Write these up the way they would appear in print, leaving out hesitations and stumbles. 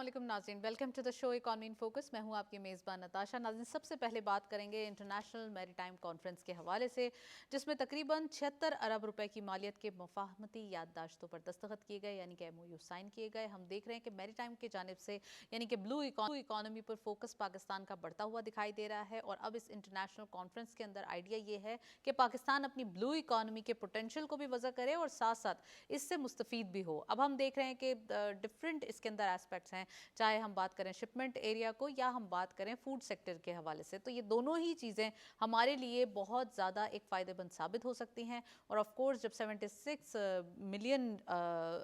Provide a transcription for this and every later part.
वालेकुम नाज़रीन, welcome to the show economy in focus. मैं हूं आपकी मेज़बान नताशा। नाज़रीन, सबसे पहले बात करेंगे इंटरनेशनल मैरीटाइम कॉन्फ्रेंस के हवाले से, जिसमें तकरीबन 76 अरब रुपए की मालियत के मुफाहमती याददाश्तों पर दस्तखत किए गए, यानी कि MOU साइन किए गए। हम देख रहे हैं कि मैरीटाइम की जानिब से यानी कि ब्लू इकॉनमी पर फोकस पाकिस्तान का बढ़ता हुआ दिखाई दे रहा है। और अब इस इंटरनेशनल कॉन्फ्रेंस के अंदर आइडिया ये है कि पाकिस्तान अपनी ब्लू इकॉनमी के पोटेंशियल को भी वजह करे और साथ साथ इससे मुस्तफीद भी हो। अब हम देख रहे हैं कि डिफरेंट इसके अंदर एस्पेक्ट्स हैं, चाहे हम बात करें शिपमेंट एरिया को या हम बात करें फूड सेक्टर के हवाले से। तो ये दोनों ही चीज़ें हमारे लिए बहुत ज़्यादा एक फ़ायदेमंद साबित हो सकती हैं। और ऑफ कोर्स जब 76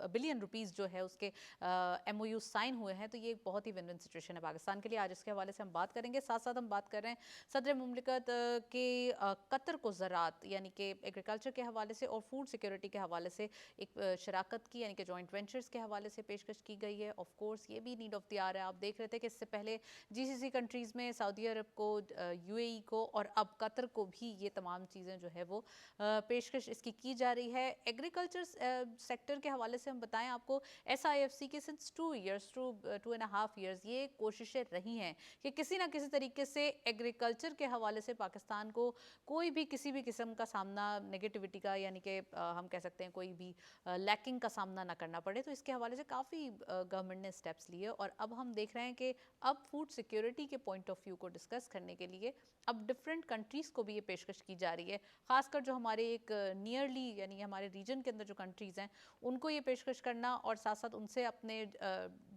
बिलियन रुपीस जो है उसके MOU साइन हुए हैं, तो ये एक बहुत ही विन विन सिचुएशन है पाकिस्तान के लिए। आज इसके हवाले से हम बात करेंगे। साथ साथ हम बात कर रहे हैं सदर मुमलिकत के कतर को ज़राअत यानी कि एग्रीकल्चर के हवाले से और फूड सिक्योरिटी के हवाले से एक शराकत की, यानी कि जॉइंट वेंचर्स के हवाले से पेशकश की गई है। ऑफ कोर्स ये भी नीड ऑफ द आवर है। आप देख रहे थे कि इससे पहले GCC कंट्रीज़ में सऊदी अरब को, UAE को और अब कतर को भी ये तमाम चीज़ें जो है वो पेशकश इसकी की जा रही है। एग्रीकल्चर सेक्टर के हवाले से हम बताएं आपको, SIFC के सिंस 2 ईयर्स 2.5 ईयर्स ये कोशिशें रही हैं कि किसी ना किसी तरीके से एग्रीकल्चर के हवाले से पाकिस्तान को कोई भी किसी भी किस्म का सामना नेगेटिविटी का, यानी कि हम कह सकते हैं कोई भी लैकिंग का सामना ना करना पड़े। तो इसके हवाले से काफ़ी गवर्नमेंट ने स्टेप्स लिए और अब हम देख रहे हैं कि अब फूड सिक्योरिटी के पॉइंट ऑफ व्यू को डिस्कस करने के लिए अब डिफरेंट कंट्रीज़ को भी ये पेशकश की जा रही है। खासकर जो हमारे एक नियरली यानी हमारे रीजन के अंदर जो कंट्रीज़ हैं उनको ये पेशकश करना और साथ साथ उनसे अपने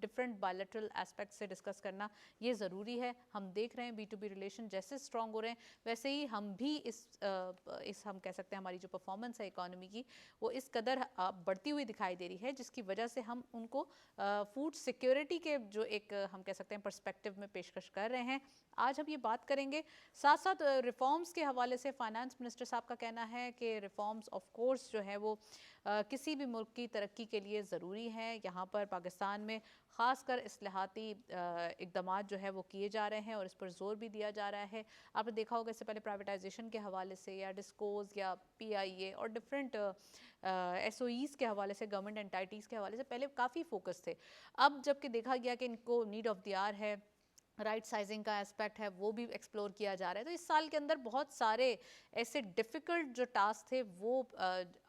डिफरेंट बायलैटरल एस्पेक्ट से डिस्कस करना ये ज़रूरी है। हम देख रहे हैं B2B रिलेशन जैसे स्ट्रॉन्ग हो रहे हैं, वैसे ही हम भी इस हम कह सकते हैं हमारी जो परफॉर्मेंस है इकॉनमी की वो इस कदर बढ़ती हुई दिखाई दे रही है, जिसकी वजह से हम उनको फूड सिक्योरिटी के जो एक हम कह सकते हैं पर्सपेक्टिव में पेशकश कर रहे हैं। आज हम ये बात करेंगे। साथ साथ रिफॉर्म्स के हवाले से फाइनेंस मिनिस्टर साहब का कहना है कि रिफॉर्म्स ऑफ कोर्स जो है वो किसी भी मुल्क की तरक्की के लिए ज़रूरी हैं। यहाँ पर पाकिस्तान में ख़ासकर इस्लाहाती इक़दामात जो है वो किए जा रहे हैं और इस पर ज़ोर भी दिया जा रहा है। आपने देखा होगा इससे पहले प्राइवेटाइजेशन के हवाले से या डिस्कोज़ या PIA और डिफरेंट SOEs के हवाले से, गवर्नमेंट एंटाइटीज़ के हवाले से पहले काफ़ी फोकस थे। अब जबकि देखा गया कि इनको नीड ऑफ द आवर है, राइट साइजिंग का एस्पेक्ट है, वो भी एक्सप्लोर किया जा रहा है। तो इस साल के अंदर बहुत सारे ऐसे डिफ़िकल्ट जो टास्क थे वो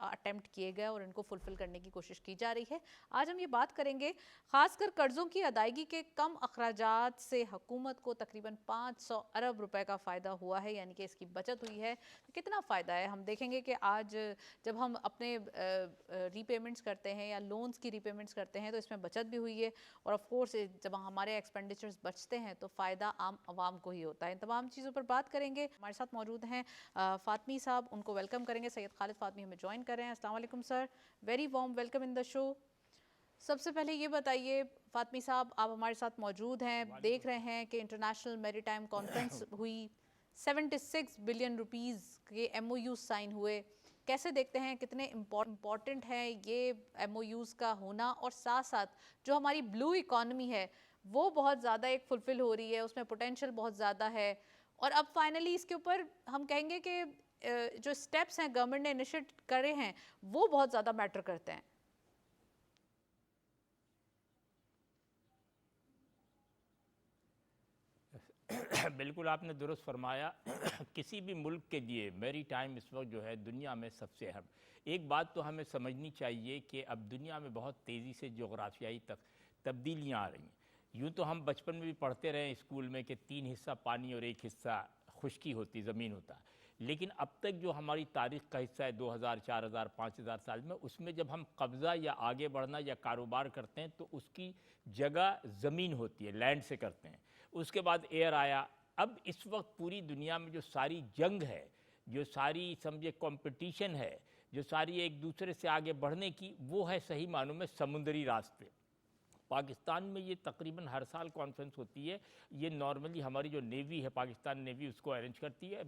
अटेम्प्ट किए गए और इनको फुलफ़िल करने की कोशिश की जा रही है। आज हम ये बात करेंगे ख़ासकर कर्ज़ों की अदायगी के कम अखराजात से हुकूमत को तकरीबन 500 अरब रुपए का फ़ायदा हुआ है, यानी कि इसकी बचत हुई है। तो कितना फ़ायदा है हम देखेंगे कि आज जब हम अपने रीपेमेंट्स करते हैं या लोन्स की रीपेमेंट्स करते हैं तो इसमें बचत भी हुई है। और ऑफ कोर्स जब हमारे एक्सपेंडिचर्स बचते हैं तो फ़ायदा आम आवाम को ही होता है। इन तमाम चीज़ों पर बात करेंगे। हमारे साथ मौजूद हैं फ़ातमी साहब, उनको वेलकम करेंगे। सैयद खालिद फ़ातमी हमें ज्वाइन कर रहे हैं। अस्सलाम वालेकुम sir, very warm welcome in the show. सबसे पहले ये बताइए फ़ातमी साहब, आप हमारे साथ मौजूद हैं, देख रहे हैं कि इंटरनेशनल मैरीटाइम कॉन्फ्रेंस हुई, 76 बिलियन रुपीज़ के MOU साइन हुए। कैसे देखते हैं, कितने इम्पॉर्टेंट है ये MOUs का होना, और साथ साथ जो हमारी ब्लू इकॉनमी है वो बहुत ज़्यादा एक फुलफ़िल हो रही है, उसमें पोटेंशियल बहुत ज़्यादा है। और अब फाइनली इसके ऊपर हम कहेंगे कि जो स्टेप्स हैं गवर्नमेंट ने इनिशिएट करे हैं वो बहुत ज़्यादा मैटर करते हैं। बिल्कुल आपने दुरुस्त फरमाया। किसी भी मुल्क के लिए मैरी टाइम इस वक्त जो है दुनिया में सबसे अहम। एक बात तो हमें समझनी चाहिए कि अब दुनिया में बहुत तेज़ी से जोग्राफियाई तब्दीलियाँ आ रही हैं। यूँ तो हम बचपन में भी पढ़ते रहे स्कूल में कि 3 हिस्सा पानी और 1 हिस्सा खुश्की होती, ज़मीन होता है। लेकिन अब तक जो हमारी तारीख़ का हिस्सा है 2000, 4000, 5000 साल में, उसमें जब हम कब्ज़ा या आगे बढ़ना या कारोबार करते हैं तो उसकी जगह ज़मीन होती है, लैंड से करते हैं। उसके बाद एयर आया। अब इस वक्त पूरी दुनिया में जो सारी जंग है, जो सारी समझे कंपटीशन है, जो सारी एक दूसरे से आगे बढ़ने की, वो है सही मानों में समुद्री रास्ते। पाकिस्तान में ये तकरीबन हर साल कॉन्फ्रेंस होती है। ये नॉर्मली हमारी जो नेवी है, पाकिस्तान नेवी, उसको अरेंज करती है,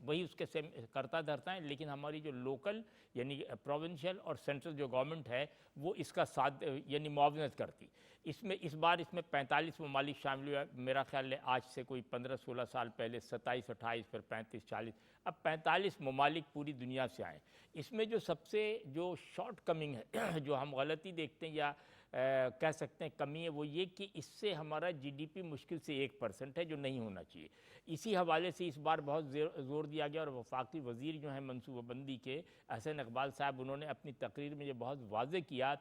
वही उसके सेम करता धरता है। लेकिन हमारी जो लोकल यानी प्रोविंशियल और सेंट्रल जो गवर्नमेंट है वो इसका साथ यानी मुआवनत करती। इस बार इसमें 45 ममालिक शामिल हुआ। मेरा ख्याल है आज से कोई 15-16 साल पहले 27, 28, फिर 35, 40, अब 45 ममालिक पूरी दुनिया से आए। इसमें जो सबसे जो शॉर्ट कमिंग है जो हम गलती देखते हैं या कह सकते हैं कमी है वो ये कि इससे हमारा जीडीपी मुश्किल से 1% है, जो नहीं होना चाहिए। इसी हवाले से इस बार बहुत जोर दिया गया और वफाकी वज़ीर जो हैं मनसूबाबंदी के हसन इकबाल साहब, उन्होंने अपनी तकरीर में ये बहुत वाज़े किया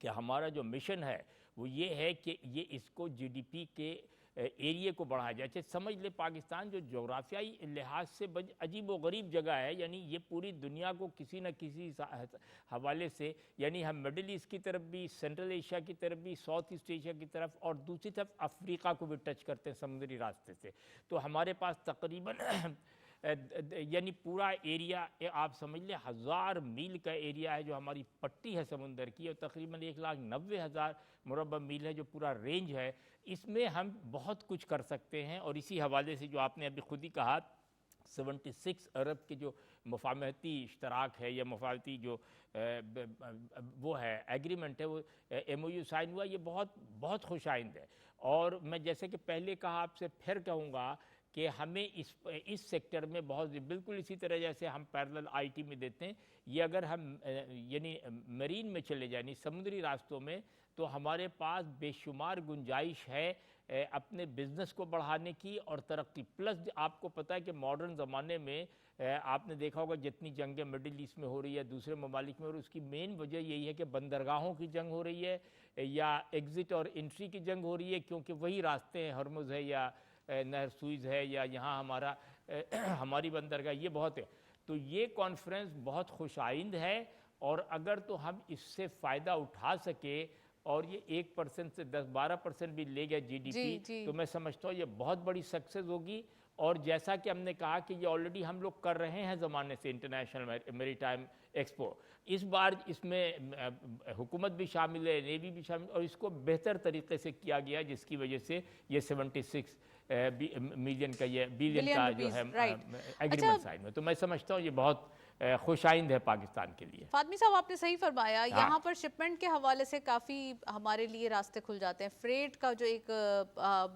कि हमारा जो मिशन है वो ये है कि ये इसको जीडीपी के एरिए को बढ़ाया जाए। अच्छा समझ ले, पाकिस्तान जो जोग्राफियाई लिहाज से अजीब व गरीब जगह है, यानी ये पूरी दुनिया को किसी न किसी हवाले से, यानी हम मिडिल ईस्ट की तरफ भी, सेंट्रल एशिया की तरफ भी, साउथ ईस्ट एशिया की तरफ और दूसरी तरफ अफ्रीका को भी टच करते हैं समुद्री रास्ते से। तो हमारे पास तकरीबन यानी पूरा एरिया आप समझ लें 1000 मील का एरिया है जो हमारी पट्टी है समुंदर की, और तकरीबन 1,90,000 मुरब्बा मील है जो पूरा रेंज है। इसमें हम बहुत कुछ कर सकते हैं। और इसी हवाले से जो आपने अभी खुद ही कहा 76 अरब के जो मुफाहमती इश्तराक है या मुफाहमती जो वो है एग्रीमेंट है, वो MOU साइन हुआ, ये बहुत बहुत खुशाइंद है। और मैं जैसे कि पहले कहा, आपसे फिर कहूँगा कि हमें इस सेक्टर में बहुत बिल्कुल इसी तरह जैसे हम पैरेलल IT में देते हैं, ये अगर हम यानी मरीन में चले जाए, यानी समुद्री रास्तों में, तो हमारे पास बेशुमार गुंजाइश है अपने बिज़नेस को बढ़ाने की और तरक्की। प्लस आपको पता है कि मॉडर्न ज़माने में आपने देखा होगा जितनी जंगें मिडिल ईस्ट में हो रही है, दूसरे ममालिक में, और उसकी मेन वजह यही है कि बंदरगाहों की जंग हो रही है या एग्ज़िट और एंट्री की जंग हो रही है, क्योंकि वही रास्ते हैं, हरमुज़ है या नहर सुइज़ है या यहाँ हमारा हमारी बंदरगाह, ये बहुत है। तो ये कॉन्फ्रेंस बहुत खुशाइंद है, और अगर तो हम इससे फ़ायदा उठा सके और ये 1% से 10-12% भी ले गया जीडीपी, तो मैं समझता हूँ ये बहुत बड़ी सक्सेस होगी। और जैसा कि हमने कहा कि ये ऑलरेडी हम लोग कर रहे हैं ज़माने से, इंटरनेशनल मेरीटाइम एक्सपो, इस बार इसमें हुकूमत भी शामिल है, नेवी भी शामिल, और इसको बेहतर तरीके से किया गया, जिसकी वजह से ये 76 मिलियन का, ये बिलियन का जो है एग्रीमेंट साइन में। तो मैं समझता हूँ ये बहुत खुशाइंद है पाकिस्तान के लिए। फातमी साहब, आपने सही फरमाया, यहाँ पर शिपमेंट के हवाले से काफ़ी हमारे लिए रास्ते खुल जाते हैं। फ्रेट का जो एक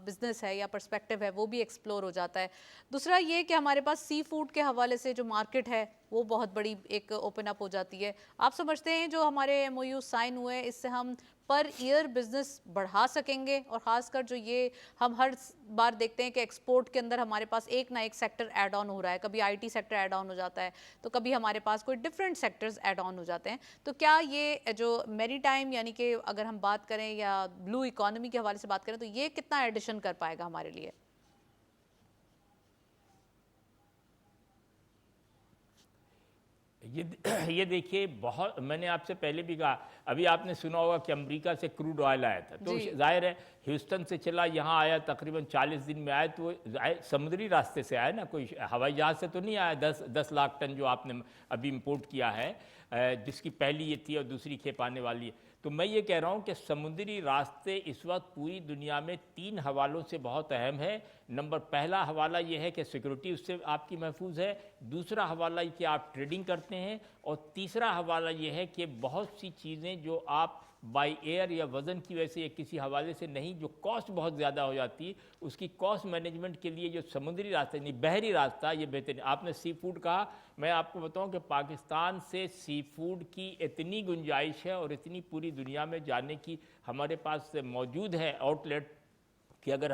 बिजनेस है या पर्सपेक्टिव है वो भी एक्सप्लोर हो जाता है। दूसरा ये कि हमारे पास सी फूड के हवाले से जो मार्केट है वो बहुत बड़ी एक ओपन अप हो जाती है। आप समझते हैं जो हमारे MOU साइन हुए हैं, इससे हम पर ईयर बिजनेस बढ़ा सकेंगे? और ख़ासकर जो ये हम हर बार देखते हैं कि एक्सपोर्ट के अंदर हमारे पास एक ना एक सेक्टर ऐड ऑन हो रहा है, कभी IT सेक्टर ऐड ऑन हो जाता है, तो कभी हमारे पास कोई डिफरेंट सेक्टर्स ऐड ऑन हो जाते हैं। तो क्या ये जो मैरीटाइम यानी कि अगर हम बात करें या ब्लू इकोनॉमी के हवाले से बात करें, तो ये कितना एडिशन कर पाएगा हमारे लिए? ये देखिए, बहुत मैंने आपसे पहले भी कहा, अभी आपने सुना होगा कि अमेरिका से क्रूड ऑयल आया था, तो जाहिर है ह्यूस्टन से चला, यहाँ आया, तकरीबन 40 दिन में आया, तो समुद्री रास्ते से आया ना, कोई हवाई जहाज़ से तो नहीं आया। 10 लाख टन जो आपने अभी इंपोर्ट किया है, जिसकी पहली ये थी और दूसरी खेप आने वाली है। तो मैं ये कह रहा हूँ कि समुद्री रास्ते इस वक्त पूरी दुनिया में 3 हवालों से बहुत अहम है। पहला हवाला ये है कि सिक्योरिटी उससे आपकी महफूज है, दूसरा हवाला ये कि आप ट्रेडिंग करते हैं, और तीसरा हवाला ये है कि बहुत सी चीज़ें जो आप बाई एयर या वज़न की वजह से या किसी हवाले से नहीं, जो कॉस्ट बहुत ज़्यादा हो जाती है, उसकी कॉस्ट मैनेजमेंट के लिए जो समुद्री रास्ता नहीं, बहरी रास्ता, ये बेहतर। आपने सी फूड कहा, मैं आपको बताऊं कि पाकिस्तान से सी फूड की इतनी गुंजाइश है और इतनी पूरी दुनिया में जाने की हमारे पास मौजूद है आउटलेट, कि अगर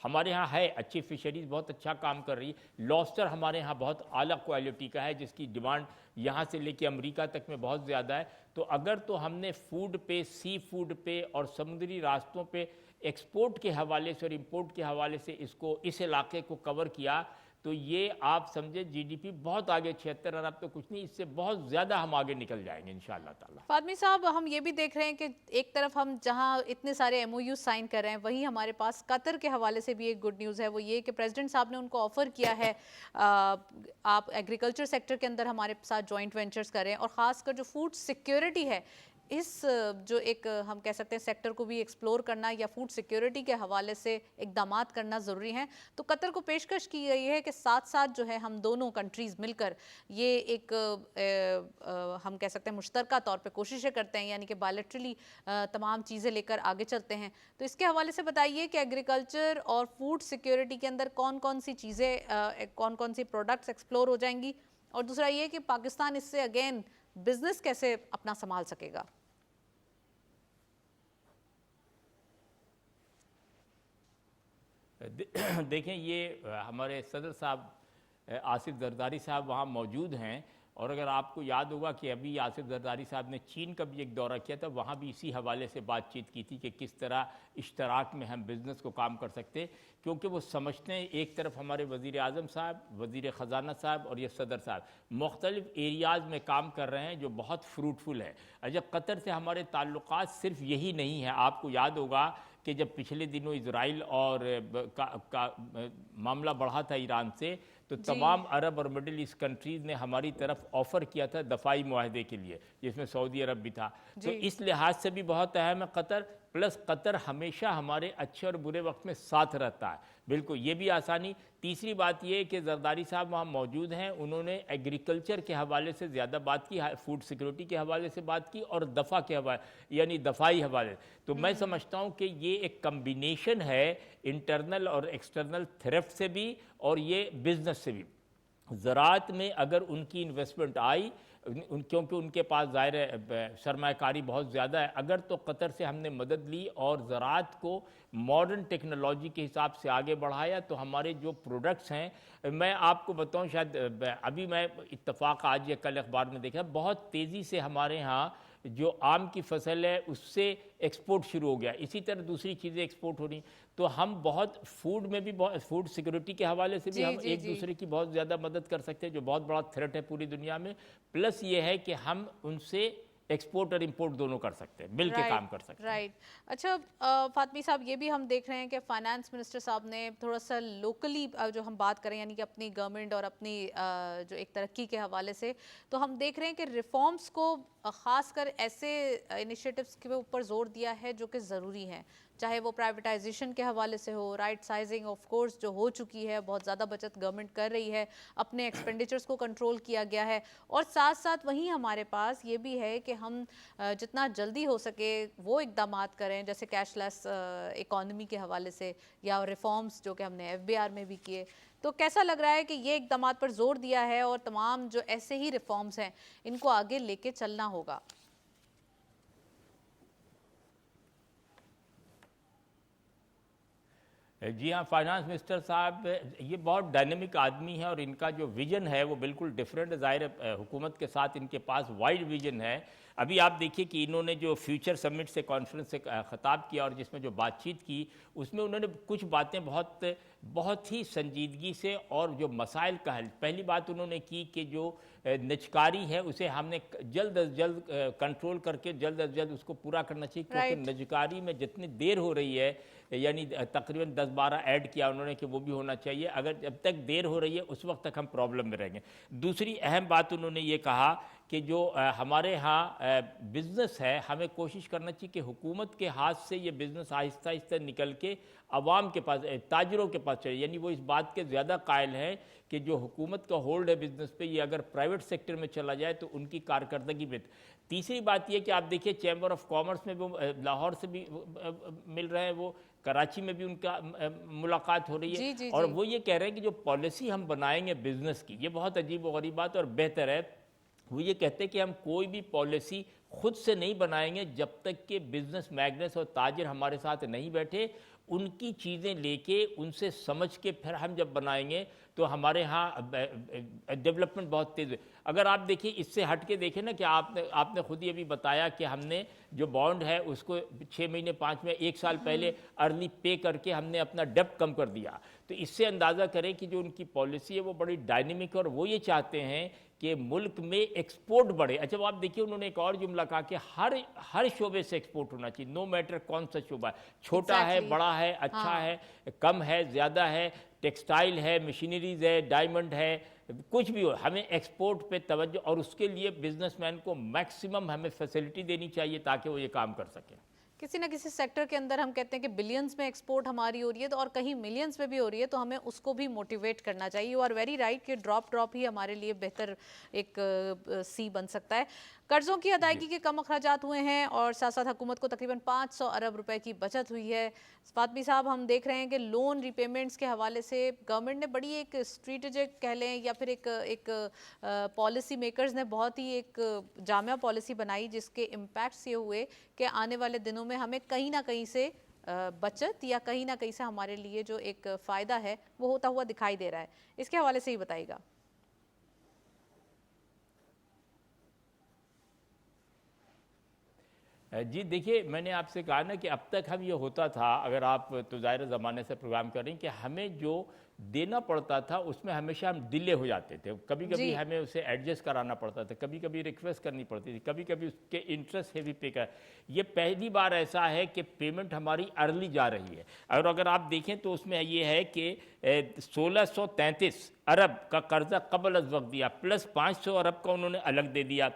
हमारे यहाँ है अच्छी फिशरीज़, बहुत अच्छा काम कर रही है। लॉबस्टर हमारे यहाँ बहुत आला क्वालिटी का है, जिसकी डिमांड यहाँ से लेके अमेरिका तक में बहुत ज़्यादा है। तो अगर तो हमने फूड पे, सी फूड पे और समुद्री रास्तों पे एक्सपोर्ट के हवाले से और इंपोर्ट के हवाले से इस इलाके को कवर किया, तो ये आप समझे जीडीपी बहुत आगे, 76 अरब तो कुछ नहीं, इससे बहुत ज़्यादा हम आगे निकल जाएंगे इंशाअल्लाह ताला। फातमी साहब, हम ये भी देख रहे हैं कि एक तरफ हम जहां इतने सारे MOU साइन कर रहे हैं, वहीं हमारे पास कतर के हवाले से भी एक गुड न्यूज़ है। वो ये कि प्रेसिडेंट साहब ने उनको ऑफ़र किया है आप एग्रीकल्चर सेक्टर के अंदर हमारे साथ जॉइंट वेंचर्स करें, और ख़ासकर जो फूड सिक्योरिटी है, इस जो एक हम कह सकते हैं सेक्टर को भी एक्सप्लोर करना या फूड सिक्योरिटी के हवाले से इकदामात करना ज़रूरी हैं। तो कतर को पेशकश की गई है कि साथ साथ जो है हम दोनों कंट्रीज़ मिलकर ये एक हम कह सकते हैं मुश्तरका तौर पे कोशिशें करते हैं, यानी कि बायलैटरली तमाम चीज़ें लेकर आगे चलते हैं। तो इसके हवाले से बताइए कि एग्रीकल्चर और फूड सिक्योरिटी के अंदर कौन कौन सी चीज़ें, कौन कौन सी प्रोडक्ट्स एक्सप्लोर हो जाएंगी, और दूसरा ये कि पाकिस्तान इससे अगेन बिजनेस कैसे अपना संभाल सकेगा? देखें ये हमारे सदर साहब आसिफ जरदारी साहब वहाँ मौजूद हैं, और अगर आपको याद होगा कि अभी आसिफ जरदारी साहब ने चीन का भी एक दौरा किया था, वहाँ भी इसी हवाले से बातचीत की थी कि किस तरह इश्तराक में हम बिज़नेस को काम कर सकते हैं, क्योंकि वो समझते हैं एक तरफ हमारे वज़ीर आज़म साहब, वज़ीर ख़जाना साहब और ये सदर साहब मुख्तलिफ़ एरियाज़ में काम कर रहे हैं जो बहुत फ्रूटफुल है। अच्छा, कतर से हमारे ताल्लुकात सिर्फ यही नहीं है। आपको याद होगा कि जब पिछले दिनों इजराइल और मामला बढ़ा था ईरान से, तो तमाम अरब और मिडिल ईस्ट कंट्रीज़ ने हमारी तरफ ऑफ़र किया था दफ़ाई मुआहदे के लिए, जिसमें सऊदी अरब भी था। तो इस लिहाज से भी बहुत अहम है कतर। प्लस कतर हमेशा हमारे अच्छे और बुरे वक्त में साथ रहता है, बिल्कुल ये भी आसानी। तीसरी बात ये है कि जरदारी साहब वहाँ मौजूद हैं, उन्होंने एग्रीकल्चर के हवाले से ज़्यादा बात की, फूड सिक्योरिटी के हवाले से बात की और दफ़ा के हवाले यानी दफ़ाई हवाले। तो मैं समझता हूँ कि ये एक कम्बिनेशन है इंटरनल और एक्सटर्नल थ्रेफ्ट से भी और ये बिज़नेस से भी। ज़राअत में अगर उनकी इन्वेस्टमेंट आई, क्योंकि उनके पास ज़ाहिर सरमायाकारी बहुत ज़्यादा है, अगर तो कतर से हमने मदद ली और ज़राअत को मॉडर्न टेक्नोलॉजी के हिसाब से आगे बढ़ाया, तो हमारे जो प्रोडक्ट्स हैं, मैं आपको बताऊं, शायद अभी मैं इत्तफाक आज या कल अखबार में देखा, बहुत तेज़ी से हमारे यहाँ जो आम की फसल है उससे एक्सपोर्ट शुरू हो गया, इसी तरह दूसरी चीज़ें एक्सपोर्ट हो रही। तो हम बहुत फूड में भी, बहुत फूड सिक्योरिटी के हवाले से भी हम एक दूसरे की बहुत ज़्यादा मदद कर सकते हैं, जो बहुत बड़ा थ्रेट है पूरी दुनिया में। प्लस ये है कि हम उनसे एक्सपोर्ट और इंपोर्ट दोनों कर सकते हैं, मिल के काम कर सकते हैं। राइट। अच्छा, फातमी साहब, ये भी हम देख रहे हैं कि फाइनेंस मिनिस्टर साहब ने थोड़ा सा लोकली जो हम बात करें यानी कि अपनी गवर्नमेंट और अपनी जो एक तरक्की के हवाले से, तो हम देख रहे हैं कि रिफॉर्म्स को खासकर ऐसे इनिशिएटिव्स के ऊपर जोर दिया है जो कि ज़रूरी हैं, चाहे वो प्राइवेटाइजेशन के हवाले से हो, राइट साइजिंग ऑफ कोर्स जो हो चुकी है, बहुत ज़्यादा बचत गवर्नमेंट कर रही है, अपने एक्सपेंडिचर्स को कंट्रोल किया गया है, और साथ साथ वहीं हमारे पास ये भी है कि हम जितना जल्दी हो सके वो इकदामात करें, जैसे कैशलेस इकॉनमी के हवाले से या रिफॉर्म्स जो कि हमने FBR में भी किए। तो कैसा लग रहा है कि ये इकदामात पर जोर दिया है और तमाम जो ऐसे ही रिफॉर्म्स हैं इनको आगे लेके चलना होगा? जी हाँ, फाइनेंस मिनिस्टर साहब ये बहुत डायनेमिक आदमी है और इनका जो विज़न है वो बिल्कुल डिफरेंट है। ज़ाहिर है हुकूमत के साथ इनके पास वाइड विज़न है। अभी आप देखिए कि इन्होंने जो फ्यूचर समिट से कॉन्फ्रेंस से ख़िताब किया और जिसमें जो बातचीत की, उसमें उन्होंने कुछ बातें बहुत ही संजीदगी से, और जो मसाइल का हल, पहली बात उन्होंने की कि जो निजकारी है उसे हमने जल्द अज जल्द कंट्रोल करके जल्द अज जल्द उसको पूरा करना चाहिए, क्योंकि निजकारी में जितनी देर हो रही है, यानी तकरीबन 10-12 ऐड किया उन्होंने कि वो भी होना चाहिए, अगर जब तक देर हो रही है उस वक्त तक हम प्रॉब्लम में रहेंगे। दूसरी अहम बात उन्होंने ये कहा कि जो हमारे यहाँ बिज़नेस है, हमें कोशिश करना चाहिए कि हुकूमत के हाथ से ये बिज़नेस आहिस्ता आहिस्ता निकल के अवाम के पास, ताजरों के पास चले। यानी वो इस बात के ज़्यादा कायल हैं कि जो हुकूमत का होल्ड है बिज़नेस पे, ये अगर प्राइवेट सेक्टर में चला जाए तो उनकी कारकर्दगी में। तीसरी बात ये कि आप देखिए चैम्बर ऑफ कॉमर्स में वो लाहौर से भी मिल रहे हैं, वो कराची में भी उनका मुलाकात हो रही है, और वो ये कह रहे हैं कि जो पॉलिसी हम बनाएंगे बिज़नेस की, ये बहुत अजीब व गरीब बात और बेहतर है। वो ये कहते हैं कि हम कोई भी पॉलिसी खुद से नहीं बनाएंगे जब तक कि बिज़नेस मैग्नेट्स और ताजिर हमारे साथ नहीं बैठे, उनकी चीज़ें लेके उनसे समझ के फिर हम जब बनाएंगे तो हमारे यहाँ डेवलपमेंट बहुत तेज़ है। अगर आप देखिए, इससे हट के देखें ना कि आपने खुद ही अभी बताया कि हमने जो बॉन्ड है उसको 6 महीने 5 महीने 1 साल पहले अर्ली पे करके हमने अपना डेब्ट कम कर दिया। तो इससे अंदाज़ा करें कि जो उनकी पॉलिसी है वो बड़ी डायनेमिक है और वो ये चाहते हैं कि मुल्क में एक्सपोर्ट बढ़े। अच्छा, वो आप देखिए उन्होंने एक और जुमला कहा कि हर शोबे से एक्सपोर्ट होना चाहिए, नो मैटर कौन सा शोबा है, छोटा है, बड़ा है, अच्छा है, कम है, ज़्यादा है, टेक्सटाइल है, मशीनरीज है, डायमंड है, कुछ भी हो, हमें एक्सपोर्ट पे तवज्जो, और उसके लिए बिजनेसमैन को मैक्सिमम हमें फैसिलिटी देनी चाहिए ताकि वो ये काम कर सकें। किसी ना किसी सेक्टर के अंदर हम कहते हैं कि बिलियंस में एक्सपोर्ट हमारी हो रही है, तो और कहीं मिलियंस में भी हो रही है, तो हमें उसको भी मोटिवेट करना चाहिए। यू आर वेरी राइट कि ड्रॉप ही हमारे लिए बेहतर एक सी बन सकता है। कर्जों की अदायगी के कम अखराजात हुए हैं और साथ साथ हुकूमत को तकरीबन 500 अरब रुपए की बचत हुई है। फातमी साहब, हम देख रहे हैं कि लोन रिपेमेंट्स के हवाले से गवर्नमेंट ने बड़ी एक स्ट्रेटेजिक कह लें या फिर एक पॉलिसी मेकर्स ने बहुत ही एक जामिया पॉलिसी बनाई, जिसके इम्पैक्ट्स ये हुए कि आने वाले दिनों में हमें कहीं ना कहीं से बचत या कहीं ना कहीं से हमारे लिए जो एक फ़ायदा है वो होता हुआ दिखाई दे रहा है? इसके हवाले से ही बताइएगा। जी देखिए, मैंने आपसे कहा ना कि अब तक हम ये होता था, अगर आप तो ज़ाहिर ज़माने से प्रोग्राम कर रही हैं, कि हमें जो देना पड़ता था उसमें हमेशा हम डिले हो जाते थे। कभी-कभी जी। हमें उसे एडजस्ट कराना पड़ता था, कभी-कभी रिक्वेस्ट करनी पड़ती थी, कभी-कभी उसके इंटरेस्ट हेवी पे कर। ये पहली बार ऐसा है कि पेमेंट हमारी अर्ली जा रही है। और अगर आप देखें तो उसमें ये है कि 1633 अरब का कर्जा कबल अज़ वक़्त दिया, प्लस 500 अरब का उन्होंने अलग दे दिया,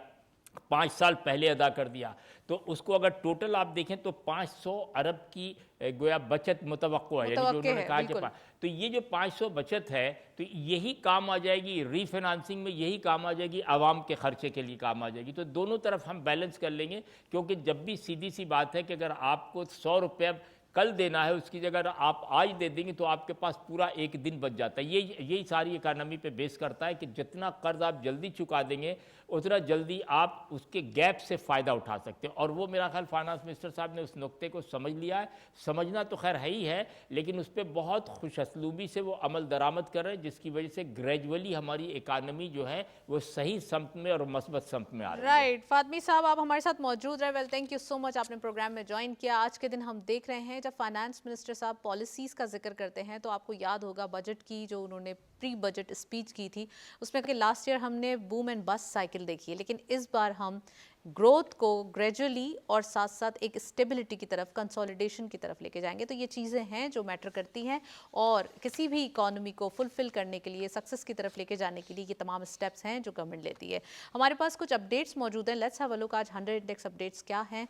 5 साल पहले अदा कर दिया। तो उसको अगर टोटल आप देखें तो 500 अरब की गोया बचत मुतवक्को है, यानी कि मुतवक्के उन्होंने है, कहा कि बिल्कुल। तो ये जो 500 बचत है, तो यही काम आ जाएगी रीफाइनेंसिंग में, यही काम आ जाएगी आवाम के खर्चे के लिए काम आ जाएगी। तो दोनों तरफ हम बैलेंस कर लेंगे, क्योंकि जब भी सीधी सी बात है कि अगर आपको 100 रुपये कल देना है, उसकी जगह आप आज दे देंगे तो आपके पास पूरा एक दिन बच जाता है। यही सारी इकानमी पे बेस करता है कि जितना कर्ज आप जल्दी चुका देंगे उतना जल्दी आप उसके गैप से फ़ायदा उठा सकते हैं। और वो मेरा ख्याल फाइनेंस मिनिस्टर साहब ने उस नुक्ते को समझ लिया है। समझना तो खैर है ही है, लेकिन उस पर बहुत खुशअस्लूबी से वो अमल दरामद कर रहे हैं, जिसकी वजह से ग्रेजुअली हमारी इकानमी जो है वो सही समत में और मस्बत समत में आ रही है। राइट, फातमी साहब आप हमारे साथ मौजूद रहे। Well, thank you so much, आपने प्रोग्राम में ज्वाइन किया। आज के दिन हम देख रहे हैं जब फाइनेंस मिनिस्टर साहब पॉलिसीज़ का जिक्र करते हैं तो आपको याद होगा बजट की जो उन्होंने प्री बजट स्पीच की थी उसमें कि लास्ट ईयर हमने बूम एंड बस्ट साइकिल देखी है, लेकिन इस बार हम ग्रोथ को ग्रेजुअली और साथ साथ एक स्टेबिलिटी की तरफ, कंसोलिडेशन की तरफ लेके जाएंगे। तो ये चीज़ें हैं जो मैटर करती हैं और किसी भी इकोनॉमी को फुलफिल करने के लिए, सक्सेस की तरफ लेके जाने के लिए ये तमाम स्टेप्स हैं जो गवर्नमेंट लेती है। हमारे पास कुछ अपडेट्स मौजूद हैं, लेट्स हैव अ लुक आज 100 इंडेक्स अपडेट्स क्या हैं।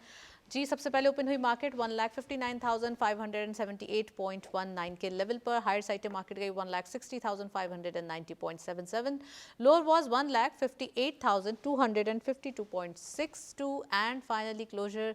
जी, सबसे पहले ओपन हुई मार्केट 1,59,578.19 के लेवल पर। हायर साइड मार्केट गई 1,60,590.77। Lower was 1,58,252.62 and finally closure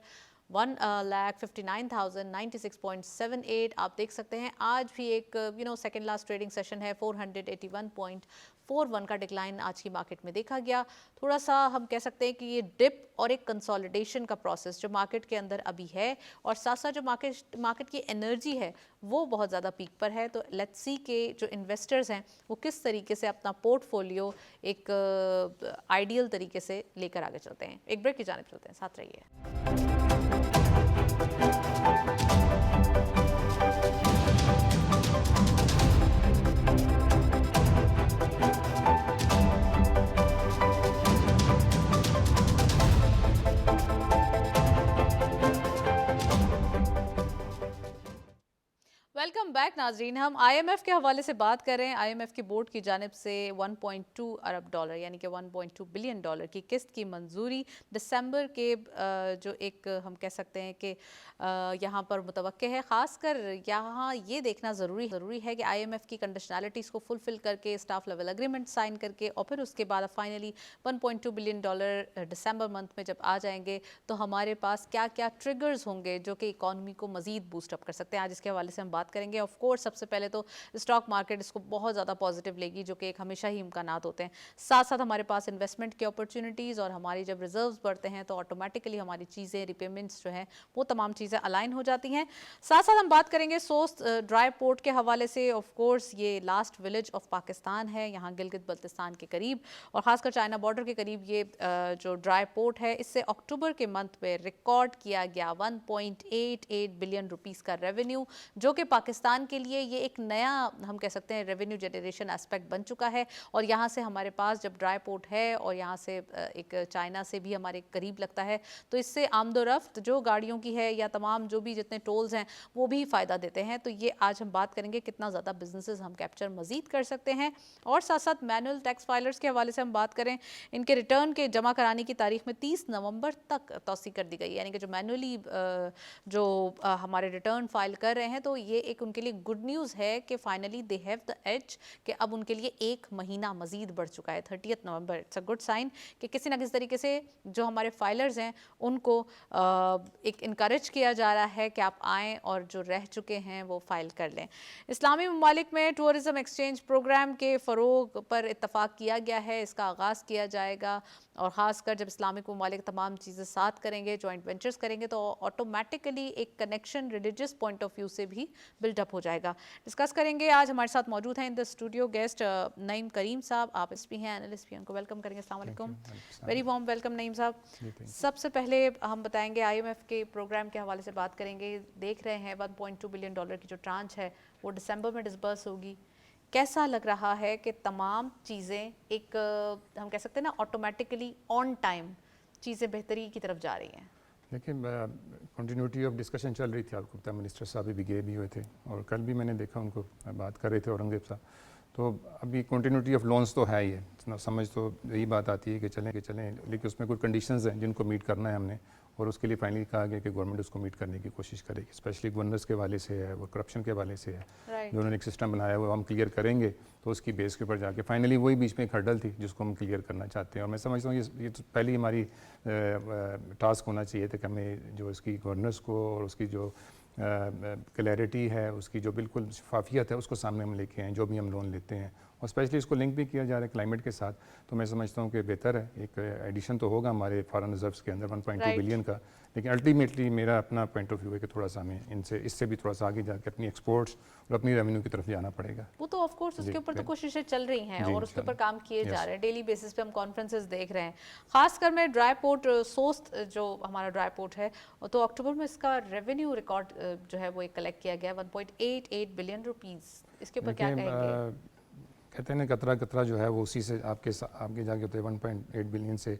1,59,096.78। आप देख सकते हैं आज भी एक सेकेंड लास्ट ट्रेडिंग सेशन है। 481.41 का डिक्लाइन आज की मार्केट में देखा गया। थोड़ा सा हम कह सकते हैं कि ये डिप और एक कंसोलिडेशन का प्रोसेस जो मार्केट के अंदर अभी है, और साथ साथ जो मार्केट की एनर्जी है वो बहुत ज़्यादा पीक पर है। तो लेट्स सी के जो इन्वेस्टर्स हैं वो किस तरीके से अपना पोर्टफोलियो एक आइडियल तरीके से लेकर आगे चलते हैं। एक ब्रेक की जानिब चलते हैं, साथ रहिए। वेलकम बैक नाजरीन। हम आईएमएफ के हवाले से बात कर रहे हैं। आईएमएफ की बोर्ड की जानिब से 1.2 अरब डॉलर यानी कि 1.2 बिलियन डॉलर की किस्त की मंजूरी दिसंबर के जो एक हम कह सकते हैं कि यहाँ पर मुतवक्के है। ख़ासकर यहाँ ये देखना ज़रूरी है कि आईएमएफ की कंडीशनैलिटीज़ को फुलफ़िल करके स्टाफ लेवल एग्रीमेंट साइन करके और फिर उसके बाद फाइनली 1.2 बिलियन डॉलर दिसंबर मंथ में जब आ जाएंगे तो हमारे पास क्या क्या ट्रिगर्स होंगे जो कि इकॉनमी को मज़ीद बूस्टअप कर सकते हैं। आज इसके हवाले से हम बात करेंगे। ऑफ कोर्स सबसे पहले तो स्टॉक मार्केट इसको बहुत ज़्यादा पॉजिटिव लेगी, जो कि एक हमेशा ही इम्कानात होते हैं। साथ साथ हमारे पास इन्वेस्टमेंट की अपॉर्चुनिटीज़ और हमारी जब रिजर्व्स बढ़ते हैं तो ऑटोमेटिकली हमारी चीज़ें, रिपेमेंट्स जो हैं वो तमाम चीज़ें अलाइन हो जाती हैं। साथ साथ हम बात करेंगे सोस्ट ड्राई पोर्ट के हवाले से। ऑफ कोर्स ये लास्ट विलेज ऑफ पाकिस्तान है, यहाँ गिलगित बल्तिस्तान के करीब और ख़ासकर चाइना बॉर्डर के करीब ये जो ड्राई पोर्ट है, इससे अक्टूबर के मंथ में रिकॉर्ड किया गया 1.88 बिलियन रुपीस का रेवेन्यू, जो कि पाकिस्तान के लिए ये एक नया हम कह सकते हैं रेवेन्यू जनरेशन एस्पेक्ट बन चुका है। और यहाँ से हमारे पास जब ड्राई पोर्ट है और यहाँ से एक चाइना से भी हमारे करीब लगता है तो इससे आमदोरफ्त जो गाड़ियों की है या तमाम जो भी जितने टोल्स हैं वो भी फ़ायदा देते हैं। तो ये आज हम बात करेंगे कितना ज़्यादा बिजनेसेस हम कैप्चर मज़ीद कर सकते हैं। और साथ साथ मैनुअल टैक्स फाइलर्स के हवाले से हम बात करें, इनके रिटर्न के जमा कराने की तारीख में 30 नवंबर तक तौसी कर दी गई है। यानी कि जो मैनुअली जो हमारे रिटर्न फाइल कर रहे हैं तो ये एक उनके लिए लिए गुड न्यूज़ है कि finally they have the edge, कि अब उनके लिए 1 महीना मजीद बढ़ चुका है 30 नवंबर। इट्स अ गुड साइन कि किसी ना किसी तरीके से जो हमारे फाइलर्स हैं उनको एक इनकरेज किया जा रहा है कि आप आएँ और जो रह चुके हैं वो फाइल कर लें। इस्लामी ममालिक में टूरिज़म एक्सचेंज प्रोग्राम के फ़रोग पर इत्तफाक किया गया है, इसका आगाज़ किया जाएगा और ख़ासकर जब इस्लामिक ममालिक तमाम चीज़ें साथ करेंगे, जॉइंट वेंचर्स करेंगे, तो ऑटोमेटिकली एक connection religious point of view से भी बिल्डअप हो जाएगा। डिस्कस करेंगे, आज हमारे साथ मौजूद हैं in the studio guest Naeem Karim sahab, आप एस पी हैं, एनालिस्ट भी हैं, उनको वेलकम करेंगे। अस्सलाम वालेकुम, वेरी वार्म वेलकम नईम साहब। सबसे पहले हम बताएंगे IMF के प्रोग्राम के हवाले से बात करेंगे। देख रहे हैं $1.2 बिलियन की जो ट्रांच है वो दिसंबर में डिसबर्स होगी। कैसा लग रहा है कि तमाम चीज़ें एक हम कह सकते हैं ना ऑटोमेटिकली ऑन टाइम चीज़ें बेहतरी की तरफ जा रही हैं? देखिए, कंटिन्यूटी ऑफ डिस्कशन चल रही थी, आपको पता मिनिस्टर साहब भी गए भी हुए थे और कल भी मैंने देखा उनको बात कर रहे थे औरंगजेब साहब। तो अभी कंटिन्यूटी ऑफ लोन्स तो है ही है, समझ तो यही बात आती है कि चलें, लेकिन उसमें कुछ कंडीशंस हैं जिनको मीट करना है हमने, और उसके लिए फाइनली कहा गया कि गवर्नमेंट उसको मीट करने की कोशिश करेगी। स्पेशली गवर्नर्स के हवाले से है, वो करप्शन के हवाले से है, जो उन्होंने एक सिस्टम बनाया हुआ हम क्लियर करेंगे, तो उसकी बेस के ऊपर जाके फाइनली वही बीच में एक हर्डल थी जिसको हम क्लियर करना चाहते हैं। और मैं समझता हूँ ये तो पहली हमारी टास्क होना चाहिए था कि हमें जो इसकी गवर्नेंस को और उसकी जो क्लैरिटी है, उसकी जो बिल्कुल शफाफियत है, उसको सामने हम लेके आएँ जो भी हम लोन लेते हैं, और स्पेशली इसको लिंक भी किया जा रहा है क्लाइमेट के साथ। तो मैं समझता हूँ कि बेहतर है, एक एडिशन तो होगा हमारे फॉरेन रिजर्व्स के अंदर 1.2 बिलियन का, लेकिन अल्टीमेटली मेरा अपना पॉइंट ऑफ व्यू है कि थोड़ा सा हमें इससे भी थोड़ा सा आगे जाकर अपनी एक्सपोर्ट्स और अपनी रेवेन्यू की तरफ जाना पड़ेगा। वो तो ऑफ कोर्स उसके ऊपर तो कोशिशें चल रही हैं और उसके ऊपर काम किए जा रहे हैं, डेली बेसिस पे हम कॉन्फ्रेंसेस देख रहे हैं। खासकर मैं ड्राई पोर्ट सोस्ट जो हमारा ड्राई पोर्ट है, तो अक्टूबर में इसका रेवेन्यू रिकॉर्ड जो है वो एक कलेक्ट किया गया 1.88 बिलियन रुपीस। इसके ऊपर क्या कहेंगे? कहते हैं ना, कतरा कतरा जो है वो उसी से आपके जाके होते हैं 1.8 बिलियन से।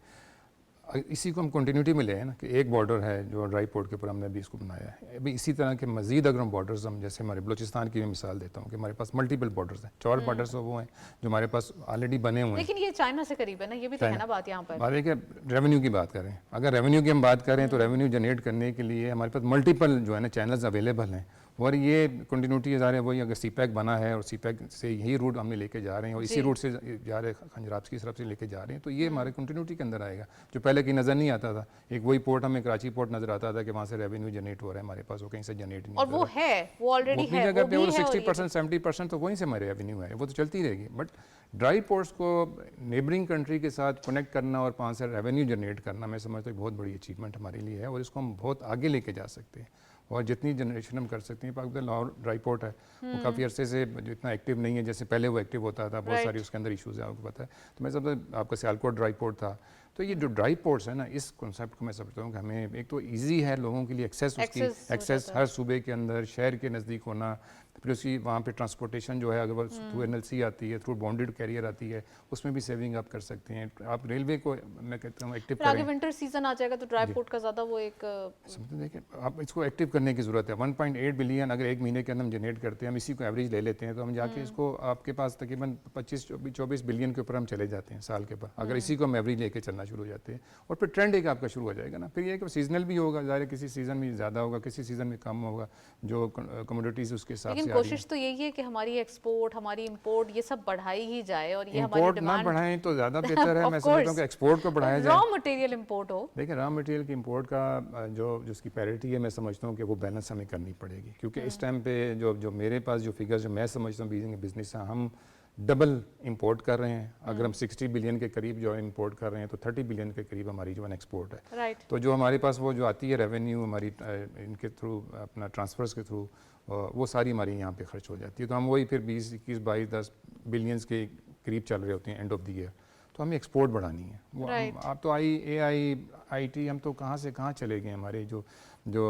इसी को हम कंटिन्यूटी में ले हैं ना, कि एक बॉर्डर है जो ड्राई पोर्ट के ऊपर हमने अभी इसको बनाया है। अभी इसी तरह के मजीद अगर हम बॉर्डर्स, हम जैसे हमारे बलूचिस्तान की मैं मिसाल देता हूँ कि हमारे पास मल्टीपल बॉर्डर्स हैं, 4 बॉर्डर्स वो हैं जो हमारे पास ऑलरेडी बने हुए हैं। लेकिन ये चाइना से करीब है ना, ये भी तो है ना बात यहाँ पर। बात है कि रेवेन्यू की बात करें, अगर रेवेन्यू की हम बात करें तो रेवेन्यू जनरेट करने के लिए हमारे पास मल्टीपल जो है ना चैनल्स अवेलेबल हैं, और ये कंटिन्यूटी जा रहे हैं वही। अगर CPEC बना है और CPEC से यही रूट हमने लेके जा रहे हैं और इसी रूट से जा रहे हैं, खंजराब की तरफ से लेके जा रहे हैं, तो ये हमारे कंटिन्यूटी के अंदर आएगा, जो पहले की नज़र नहीं आता था। एक वही पोर्ट हमें कराची पोर्ट नजर आता था कि वहाँ से रेवेन्यू जनरेट हो रहा है, हमारे पास वो कहीं से जनरेट नहीं और वो है, वो ऑलरेडी है, जगह पे वो 60% 70% तो वहीं से हमारे रेवेन्यू है, वो तो चलती रहेगी। बट ड्राई पोर्ट्स को नेबरिंग कंट्री के साथ कनेक्ट करना और वहाँ से रेवेन्यू जनरेट करना, मैं समझता हूँ बहुत बड़ी अचीवमेंट हमारे लिए है, और इसको हम बहुत आगे लेके जा सकते हैं। और जितनी जनरेशन हम कर सकते हैं, पाकिस्तान लाहौर ड्राई पोर्ट है, वो काफ़ी अरसे से जो इतना एक्टिव नहीं है जैसे पहले वो एक्टिव होता था, बहुत सारी उसके अंदर इश्यूज़ है, आपको पता है। तो मैं समझता आपका सियालकोट ड्राई पोर्ट था। तो ये जो ड्राई पोर्ट्स है ना, इस कॉन्सेप्ट को मैं समझता हूँ कि हमें एक तो इजी है लोगों के लिए एक्सेस हर सूबे के अंदर, शहर के नज़दीक होना, फिर उसकी वहाँ पे ट्रांसपोर्टेशन जो है, अगर वो थ्रू NLC आती है, थ्रू बॉन्डेड कैरियर आती है, उसमें भी सेविंग आप कर सकते हैं। आप रेलवे को मैं कहता हूँ एक्टिव करें। आगे विंटर सीजन आ जाएगा तो ड्राई पोर्ट का ज़्यादा वो एक देखिए, आप इसको एक्टिव करने की ज़रूरत है। 1.8 बिलियन अगर एक महीने के अंदर हम जनरेट करते हैं, हम इसी को एवरेज ले लेते हैं, तो हम जाके इसको आपके पास तकरीबन 25-24 बिलियन के ऊपर हम चले जाते हैं साल के ऊपर, अगर इसी को हम एवरेज लेके चलना शुरू हो जाते हैं। और फिर ट्रेंड एक आपका शुरू हो जाएगा ना। फिर ये कि सीजनल भी होगा, ज़ाहिर किसी सीज़न में ज़्यादा होगा, किसी सीज़न में कम होगा, जो कमोडिटीज़ उसके हिसाब से। लेकिन कोशिश तो यही है कि हमारी एक्सपोर्ट, हमारी इंपोर्ट ये सब बढ़ाई ही जाए, और ये हमारी इंपोर्ट ना बढ़ाएं तो ज़्यादा बेहतर है। मैं समझता हूँ कि एक्सपोर्ट को बढ़ाया जाए, रॉ मटेरियल इंपोर्ट हो। देखिए, रॉ मटेरियल की इंपोर्ट का जो जिसकी पैरिटी है, मैं समझता हूँ कि वो बैलेंस हमें करनी पड़ेगी, क्योंकि इस टाइम पे जो मेरे पास जो फिगर्स जो मैं समझता हूँ बिजनेस है, हम डबल इंपोर्ट कर रहे हैं। अगर हम 60 बिलियन के करीब जो इंपोर्ट कर रहे हैं, तो 30 बिलियन के करीब हमारी जो है एक्सपोर्ट है। तो जो हमारे पास वो जो आती है रेवेन्यू हमारी इनके थ्रू, अपना ट्रांसफर्स के थ्रू, वो सारी हमारी यहाँ पे खर्च हो जाती है। तो हम वही फिर 20, 21, 22, 10 बिलियंस के करीब चल रहे होते हैं एंड ऑफ द ईयर। तो हमें एक्सपोर्ट बढ़ानी है। वो आप तो AI हम तो कहाँ से कहाँ चले गए। हमारे जो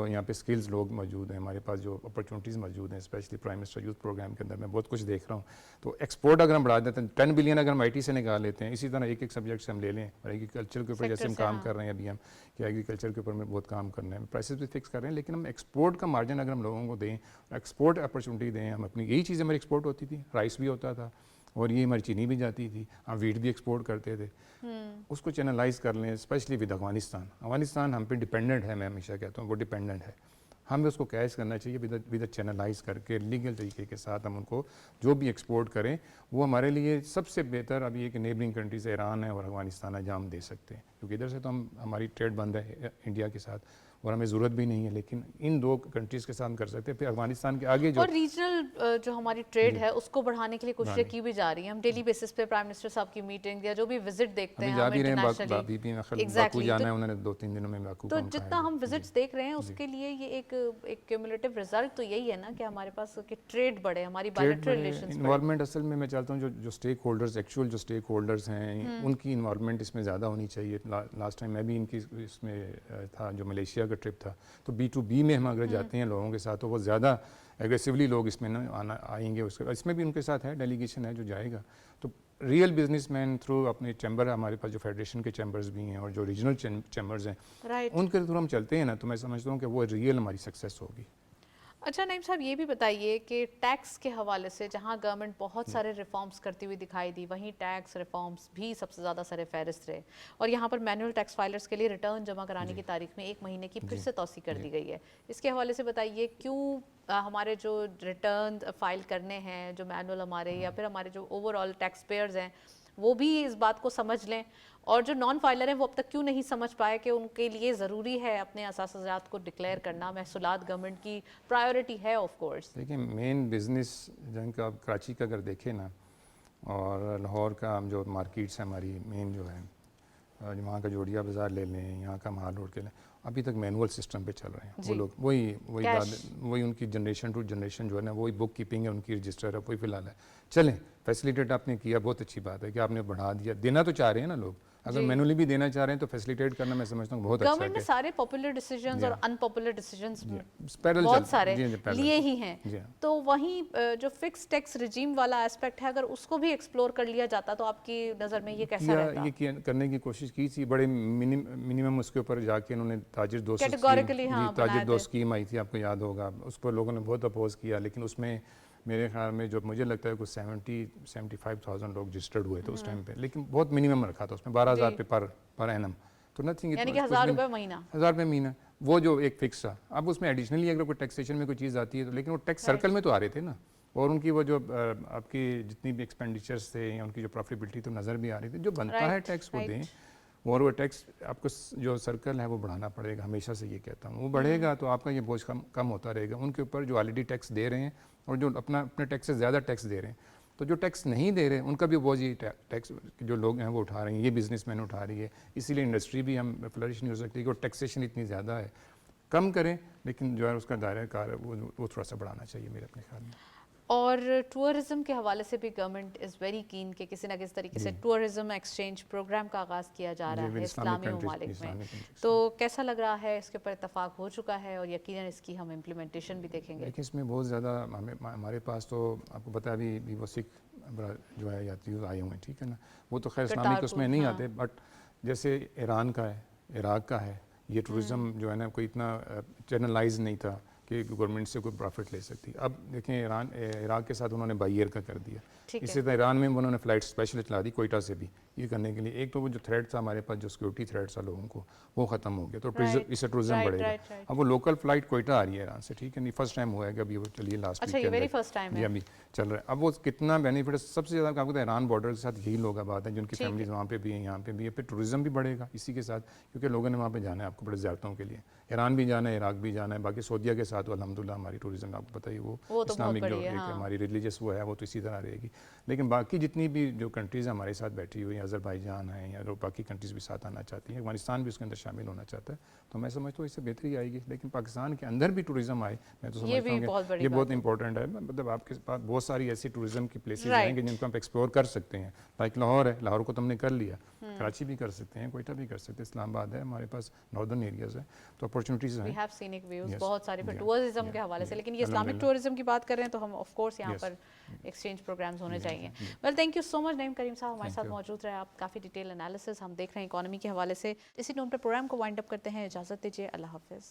यहाँ पे स्किल्स लोग मौजूद हैं, हमारे पास जो अपॉर्चुनिटीज़ मौजूद हैं, specially prime minister youth program के अंदर मैं बहुत कुछ देख रहा हूँ। तो एक्सपोर्ट अगर हम बढ़ा देते हैं, 10 बिलियन अगर हम IT से निकाल लेते हैं, इसी तरह एक सब्जेक्ट से हम ले लें, और एग्रीकल्चर के ऊपर जैसे हम काम कर रहे हैं अभी हम, कि एग्रीकल्चर के ऊपर में बहुत काम करना है, प्राइसेस भी फिक्स कर रहे हैं, लेकिन हम एक्सपोर्ट का मार्जिन अगर हम लोगों को दें, एक्सपोर्ट अपॉर्चुनिटी दें, हम अपनी यही चीज़ हमारी एक्सपोर्ट होती थी, राइस भी होता था और ये हमारी चीनी भी जाती थी, हम वीट भी एक्सपोर्ट करते थे। उसको चैनलाइज कर लें, स्पेशली विद अफगानिस्तान हम पे डिपेंडेंट है। मैं हमेशा कहता हूँ वो डिपेंडेंट है। हमें उसको कैश करना चाहिए विद चैनलाइज करके लीगल तरीके के साथ हम उनको जो भी एक्सपोर्ट करें वो हमारे लिए सबसे बेहतर अभी एक नेबरिंग कंट्रीज ईरान है और अफगानिस्तान है जहाँ हम दे सकते हैं, क्योंकि इधर से तो हम हमारी ट्रेड बंद है इंडिया के साथ और हमें ज़रूरत भी नहीं है, लेकिन इन 2 कंट्रीज़ के साथ कर सकते हैं। फिर अफगानिस्तान के आगे जो और रीजनल जो हमारी ट्रेड है उसको बढ़ाने के लिए कोशिशें की भी जा रही हैं। हम डेली बेसिस पे प्राइम मिनिस्टर साहब की मीटिंग या जो भी विजिट देखते हैं जा हम भी रहे हैं, बाकू इंटरनेशनली जाना है उन्होंने 2-3 दिनों में बाकू तो जितना हम विजिट्स देख रहे हैं उसके लिए ये एक क्यूमुलेटिव रिजल्ट तो यही है ना कि हमारे पास कि ट्रेड बढ़े, हमारी बायलैटरल रिलेशंस बढ़े। इन्वॉल्वमेंट असल में मैं चाहता हूँ जो स्टेक होल्डर्स एक्चुअल जो स्टेक होल्डर्स हैं उनकी इन्वॉल्वमेंट इसमें ज़्यादा होनी चाहिए। लास्ट टाइम मैं भी इनकी इसमें था जो मलेशिया का ट्रिप था, तो B2B में हम अगर जाते हैं लोगों के साथ तो वो ज़्यादा एग्रेसिवली लोग इसमें ना आएंगे। उसके इसमें भी उनके साथ है डेलीगेशन है जो जाएगा, तो रियल बिजनेसमैन थ्रू अपने चैम्बर, हमारे पास जो फेडरेशन के चैम्बर्स भी हैं और जो रीजनल चैम्बर्स हैं उनके थ्रू हम चलते हैं ना, तो मैं समझता हूँ कि वो रियल हमारी सक्सेस होगी। अच्छा नईम साहब, ये भी बताइए कि टैक्स के हवाले से जहां गवर्नमेंट बहुत सारे रिफॉर्म्स करती हुई दिखाई दी, वहीं टैक्स रिफॉर्म्स भी सबसे ज़्यादा सर फहरिस्त रहे और यहाँ पर मैनुअल टैक्स फाइलर्स के लिए रिटर्न जमा कराने की तारीख में 1 महीने की फिर से तौसी कर दी गई है। इसके हवाले से बताइए क्यों हमारे जो रिटर्न फाइल करने हैं जो मैनुअल हमारे या फिर हमारे जो ओवरऑल टैक्स पेयर्स हैं वो भी इस बात को समझ लें, और जो नॉन फाइलर हैं वो अब तक क्यों नहीं समझ पाए कि उनके लिए ज़रूरी है अपने असासाजात को डिक्लेयर करना। महसूलात गवर्नमेंट की प्रायोरिटी है ऑफ कोर्स। देखिए मेन बिजनेस जिनका आप कराची का अगर देखें ना और लाहौर का जो मार्केट्स है हमारी मेन जो है, वहाँ का जोड़िया बाज़ार ले लें, यहाँ का माल रोड के लें, अभी तक मैनुअल सिस्टम पे चल रहे हैं वो लोग। वही उनकी जनरेशन टू जनरेशन जो है ना वही बुक कीपिंग है, उनकी रजिस्टर है, वही फिलहाल है। चलें फैसिलिटेट आपने किया, बहुत अच्छी बात है कि आपने बढ़ा दिया, देना तो चाह रहे हैं ना लोग, अगर मैनुअली भी देना चाह रहे हैं तो फैसिलिटेट करना मैं समझता हूँ बहुत अच्छा है। गवर्नमेंट ने सारे पॉपुलर डिसीजंस और अनपॉपुलर डिसीजंस बहुत सारे लिए ही हैं, तो वहीं जो फिक्स टैक्स रिजीम वाला एस्पेक्ट है अगर उसको भी एक्सप्लोर कर लिया जाता तो आपकी नज़र में ये कैसा रहता? ये करने की कोशिश की थी, बड़े मिनिमम उसके ऊपर जाके उन्होंने ताजिर दोस्त स्कीम आई थी, आपको याद होगा, उस पर लोगों ने बहुत अपोज किया, लेकिन उसमें मेरे ख्याल में जो मुझे लगता है कुछ 70-75,000 लोग रजिस्टर्ड हुए थे उस टाइम पे, लेकिन बहुत मिनिमम रखा था उसमें 12,000 पे पर एनम, तो नथिंग, यानी कि 1,000 रुपये महीना, 1,000 रुपये महीना, वो जो एक फिक्स था। अब उसमें एडिशनली अगर कोई टैक्सेशन में कोई चीज़ आती है तो, लेकिन वो टैक्स सर्कल में तो आ रहे थे ना, और उनकी वो जो आपकी जितनी भी एक्सपेंडिचर्स थे या उनकी जो प्रॉफिटेबिलिटी तो नज़र भी आ रही थी। जो बनता है टैक्स वो दें, और वो टैक्स आपको जो सर्कल है वो बढ़ाना पड़ेगा, हमेशा से ये कहता हूँ, वो बढ़ेगा तो आपका ये बोझ कम होता रहेगा उनके ऊपर जो ऑलरेडी टैक्स दे रहे हैं और जो अपने टैक्स से ज़्यादा टैक्स दे रहे हैं। तो जो टैक्स नहीं दे रहे उनका भी बोझ, ये टैक्स जो लोग हैं वो उठा रहे हैं, ये बिजनेसमैन उठा रही है, इसीलिए इंडस्ट्री भी हम फ्लरिश नहीं हो सकती कि टैक्सेशन इतनी ज़्यादा है, कम करें, लेकिन जो है उसका दायरा कार है वो थोड़ा सा बढ़ाना चाहिए मेरे अपने ख्याल में। और टूरिज्म के हवाले से भी गवर्नमेंट इज़ वेरी कीन कि किसी न किसी तरीके से टूरिज्म एक्सचेंज प्रोग्राम का आगाज़ किया जा रहा है इस्लामी ममालिक में, तो कैसा लग रहा है? इसके ऊपर इत्तफाक हो चुका है और यकीनन इसकी हम इम्प्लीमेंटेशन भी देखेंगे। देखिए इसमें बहुत ज़्यादा हमारे पास तो आपको पता है अभी वो सिख जो है यात्री आए हुए हैं, ठीक है ना, वो तो खैर इस्लामिक उसमें नहीं आते, बट जैसे ईरान का है, इराक का है, ये टूरिज़म जो है ना कोई इतना चैनलाइज नहीं था कि गवर्नमेंट से कोई प्रॉफिट ले सकती। अब देखें इराक के साथ उन्होंने बाई एयर का कर दिया, इसी तरह ईरान में उन्होंने फ़्लाइट स्पेशल चला दी कोयटा से भी, ये करने के लिए। एक तो वो जो थ्रेट था हमारे पास, जो सिक्योरिटी थ्रेट था लोगों को, वो ख़त्म हो गया, तो इससे टूरिज्म बढ़ेगा। अब वो लोकल फ़्लाइट कोयटा आ रही है ईरान से, ठीक है, नहीं फर्स्ट टाइम हुआ है कि अभी वो चलिए लास्ट वीक जी अभी चल रहा है। अब वो कितना बेनिफिट है, सबसे ज़्यादा आपको ईरान बॉर्डर के साथ यही लोग आबाद हैं जिनकी फैमिलीज वहाँ पे भी हैं, यहाँ पे भी है, फिर टूरिज्म भी बढ़ेगा इसी के साथ, क्योंकि लोगों ने वहाँ पे जाना है आपको बड़े ज़्यारतों के लिए, ईरान भी जाना है, इराक भी जाना है, बाकी सऊदीया के साथ अल्हम्दुलिल्लाह हमारी टूरिज्म आपको पता ही वो इस्लामिक जो एक हमारी रिलीजियस वो है वो तो इसी तरह रहेगी। लेकिन बाकी जितनी भी जो कंट्रीज़ हमारे साथ बैठी हुई हैं, अज़रबैजान है या बाकी कंट्रीज़ भी साथ आना चाहती हैं, अफगानिस्तान भी उसके अंदर शामिल होना चाहता है, तो मैं समझता हूँ इससे बेहतरी आएगी। लेकिन पाकिस्तान के अंदर भी टूरिज्म आए, मैं तो समझता हूँ ये बहुत इंपॉर्टेंट है। मतलब आपके पास बहुत सारी ऐसी टूरिज्म की प्लेसेज आएंगे जिनको आप एक्सप्लोर कर सकते हैं, लाइक लाहौर है, लाहौर को तो हमने कर लिया, कराची भी कर सकते हैं, कोयटा भी कर सकते हैं, इस्लामाबाद है, हमारे पास नॉर्दर्न एरियाज़ है, तो अपॉर्चुनिटीज़ हैं, सीनिक व्यूज बहुत सारे फिर टूरिज्म के हवाले से। लेकिन ये इस्लामिक टूरिज्म की बात कर रहे हैं तो हम ऑफ कोर्स यहाँ पर एक्सचेंज प्रोग्राम्स होने चाहिए। Well thank you so much Naeem Karim sahab, हमारे साथ मौजूद रहे आप, काफ़ी डिटेल एनालिसिस हम देख रहे हैं इकोनॉमी के हवाले से। इसी नोट पर प्रोग्राम को वाइंड अप करते हैं, इजाज़त दीजिए, अल्लाह हाफिज़।